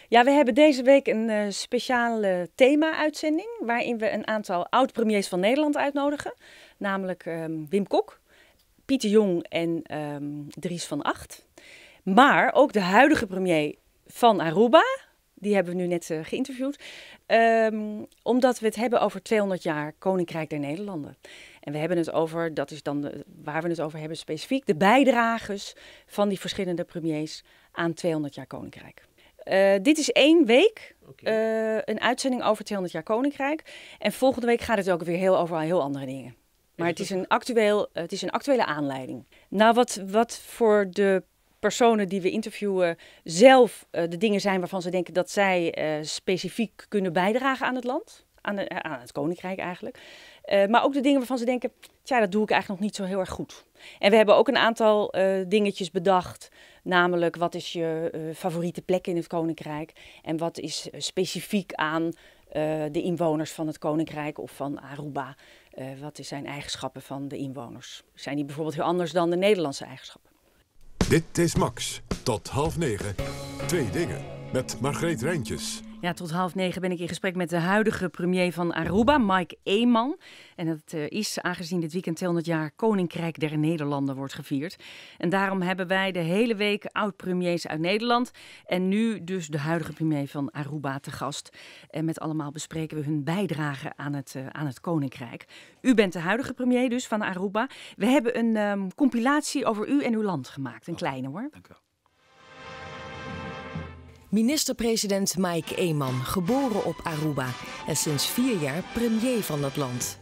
Ja, we hebben deze week een speciale thema-uitzending waarin we een aantal oud-premiers van Nederland uitnodigen. Namelijk Wim Kok, Pieter Jong en Dries van Agt. Maar ook de huidige premier van Aruba, die hebben we nu net geïnterviewd. Omdat we het hebben over 200 jaar Koninkrijk der Nederlanden. En we hebben het over, dat is dan waar we het over hebben specifiek, de bijdrages van die verschillende premiers aan 200 jaar Koninkrijk. Dit is 1 week, een uitzending over 200 jaar Koninkrijk. En volgende week gaat het ook weer over heel andere dingen. Maar het is een actuele aanleiding. Nou, wat voor de personen die we interviewen zelf de dingen zijn waarvan ze denken dat zij specifiek kunnen bijdragen aan het land. Aan het Koninkrijk eigenlijk. Maar ook de dingen waarvan ze denken, tja, dat doe ik eigenlijk nog niet zo heel erg goed. En we hebben ook een aantal dingetjes bedacht. Namelijk, wat is je favoriete plek in het Koninkrijk? En wat is specifiek aan de inwoners van het Koninkrijk of van Aruba? Wat zijn eigenschappen van de inwoners? Zijn die bijvoorbeeld heel anders dan de Nederlandse eigenschappen? Dit is Max. Tot 8:30. 2 dingen. Met Margreet Rijntjes. Ja, tot 8:30 ben ik in gesprek met de huidige premier van Aruba, Mike Eeman. En dat is, aangezien dit weekend 200 jaar Koninkrijk der Nederlanden wordt gevierd. En daarom hebben wij de hele week oud-premiers uit Nederland. En nu dus de huidige premier van Aruba te gast. En met allemaal bespreken we hun bijdrage aan het Koninkrijk. U bent de huidige premier dus van Aruba. We hebben een compilatie over u en uw land gemaakt. Een kleine hoor. Dank u wel. Minister-president Mike Eeman, geboren op Aruba en sinds 4 jaar premier van dat land.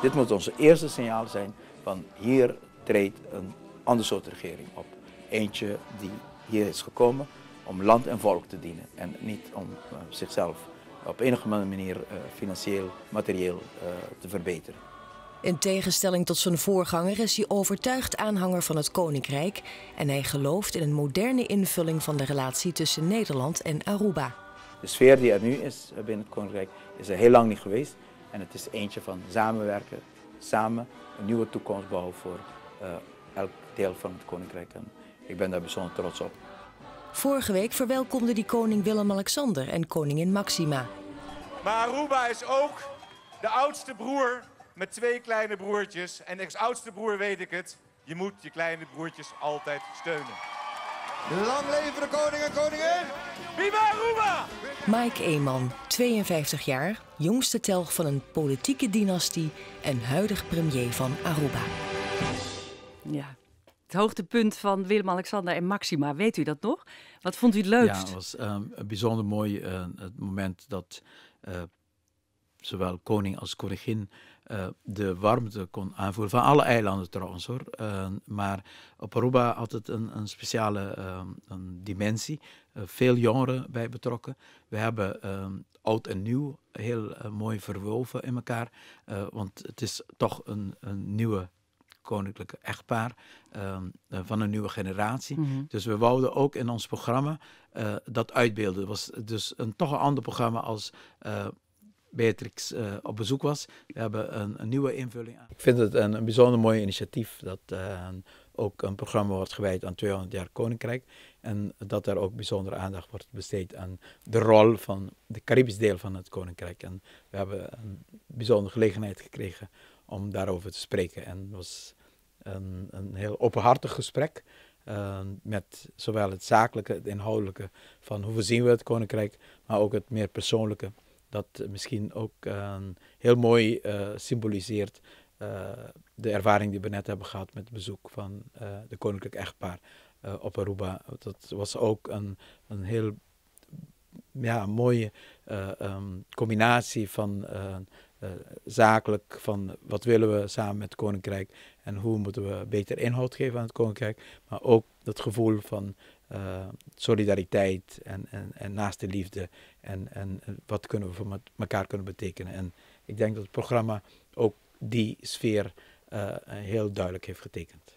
Dit moet onze eerste signaal zijn van hier treedt een ander soort regering op. Eentje die hier is gekomen om land en volk te dienen en niet om zichzelf op enige manier financieel, materieel te verbeteren. In tegenstelling tot zijn voorganger is hij overtuigd aanhanger van het Koninkrijk en hij gelooft in een moderne invulling van de relatie tussen Nederland en Aruba. De sfeer die er nu is binnen het Koninkrijk is er heel lang niet geweest en het is eentje van samenwerken, samen een nieuwe toekomst bouwen voor elk deel van het Koninkrijk en ik ben daar bijzonder trots op. Vorige week verwelkomde die koning Willem-Alexander en koningin Maxima. Maar Aruba is ook de oudste broer met 2 kleine broertjes. En als oudste broer weet ik het, je moet je kleine broertjes altijd steunen. Lang leven de koning en koningin! Viva Aruba! Mike Eeman, 52 jaar, jongste telg van een politieke dynastie en huidig premier van Aruba. Ja, het hoogtepunt van Willem-Alexander en Maxima, weet u dat nog? Wat vond u het leukst? Ja, het was bijzonder mooi het moment dat zowel koning als koningin de warmte kon aanvoelen. Van alle eilanden trouwens hoor. Maar op Aruba had het een speciale een dimensie. Veel jongeren bij betrokken. We hebben oud en nieuw heel mooi verwoven in elkaar. Want het is toch een nieuwe koninklijke echtpaar van een nieuwe generatie. Mm-hmm. Dus we wouden ook in ons programma dat uitbeelden. Het was dus toch een ander programma als Beatrix op bezoek was. We hebben een nieuwe invulling aan. Ik vind het een bijzonder mooi initiatief dat ook een programma wordt gewijd aan 200 jaar Koninkrijk. En dat er ook bijzondere aandacht wordt besteed aan de rol van de Caribisch deel van het Koninkrijk. En we hebben een bijzondere gelegenheid gekregen om daarover te spreken. En het was een heel openhartig gesprek met zowel het zakelijke, het inhoudelijke van hoe zien we het Koninkrijk, maar ook het meer persoonlijke. Dat misschien ook heel mooi symboliseert de ervaring die we net hebben gehad met het bezoek van de koninklijk echtpaar op Aruba. Dat was ook een heel mooie combinatie van zakelijk, van wat willen we samen met het Koninkrijk en hoe moeten we beter inhoud geven aan het Koninkrijk, maar ook dat gevoel van solidariteit en naaste liefde en wat kunnen we voor elkaar kunnen betekenen. En ik denk dat het programma ook die sfeer heel duidelijk heeft getekend.